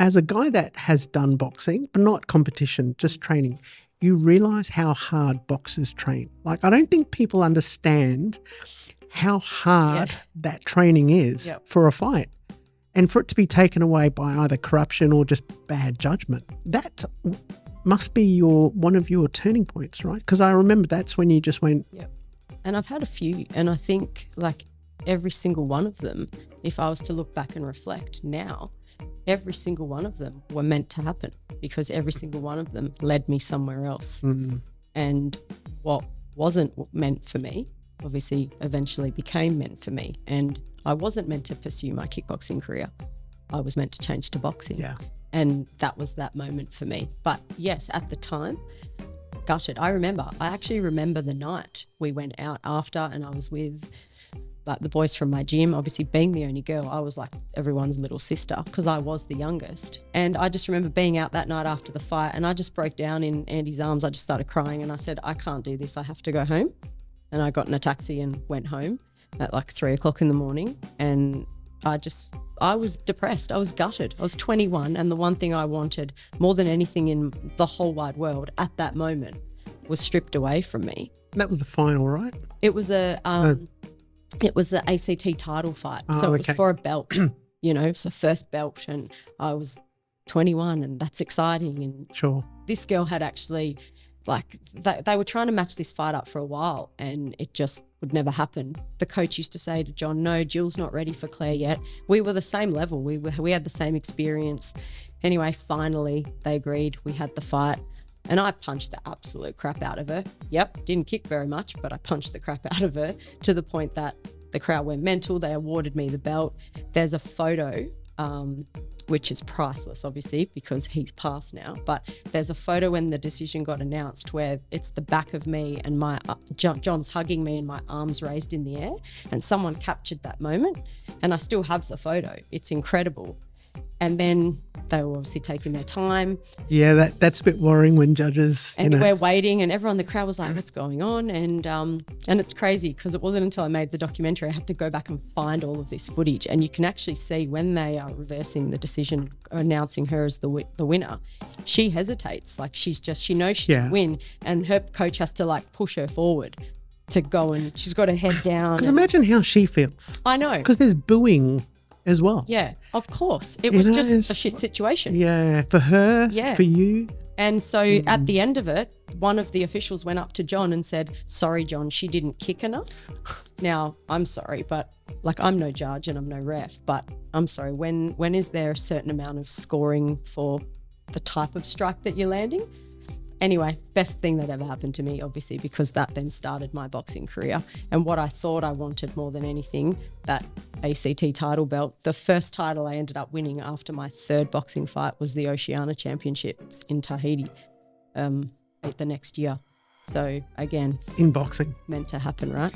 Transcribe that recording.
as a guy that has done boxing, but not competition, just training, you realise how hard boxers train. Like, I don't think people understand how hard that training is for a fight. And for it to be taken away by either corruption or just bad judgment, that must be one of your turning points, right? Because I remember that's when you just went... Yeah. And I've had a few, and I think like every single one of them, if I was to look back and reflect now, every single one of them were meant to happen, because every single one of them led me somewhere else. Mm-hmm. And what wasn't meant for me obviously eventually became meant for me. And I wasn't meant to pursue my kickboxing career. I was meant to change to boxing. Yeah. And that was that moment for me. But yes, at the time, gutted. I actually remember the night we went out after, and I was with like the boys from my gym. Obviously, being the only girl, I was like everyone's little sister because I was the youngest. And I just remember being out that night after the fight, and I just broke down in Andy's arms. I just started crying, and I said, I can't do this. I have to go home. And I got in a taxi and went home at like 3 o'clock in the morning. And I was depressed. I was gutted. I was 21. And the one thing I wanted more than anything in the whole wide world at that moment was stripped away from me. That was the final, right? It was the ACT title fight. So it was for a belt, you know, it's the first belt, and I was 21, and that's exciting. And sure, this girl had actually, like, they were trying to match this fight up for a while, and it just would never happen. The coach used to say to John, no, Jill's not ready for Claire yet. We were the same level. We had the same experience. Anyway, finally they agreed. We had the fight, and I punched the absolute crap out of her. Yep, didn't kick very much, but I punched the crap out of her to the point that the crowd went mental. They awarded me the belt. There's a photo, which is priceless, obviously, because he's passed now. But there's a photo when the decision got announced where it's the back of me and my John's hugging me and my arms raised in the air, and someone captured that moment, and I still have the photo. It's incredible. And then they were obviously taking their time. Yeah, that's a bit worrying when judges... And we're waiting, and everyone in the crowd was like, what's going on? And it's crazy because it wasn't until I made the documentary I had to go back and find all of this footage. And you can actually see when they are reversing the decision, announcing her as the winner, she hesitates. Like she knows she can win, and her coach has to like push her forward to go, and she's got her head down. Because imagine how she feels. I know. Because there's booing as well. Yeah, of course. It was just a shit situation. Yeah, for her, for you. And so at the end of it, one of the officials went up to John and said, sorry, John, she didn't kick enough. Now, I'm sorry, but like I'm no judge and I'm no ref, but I'm sorry, when is there a certain amount of scoring for the type of strike that you're landing? Anyway, best thing that ever happened to me, obviously, because that then started my boxing career. And what I thought I wanted more than anything, that ACT title belt. The first title I ended up winning after my third boxing fight was the Oceanic Championships in Tahiti the next year. So again, in boxing, meant to happen, right?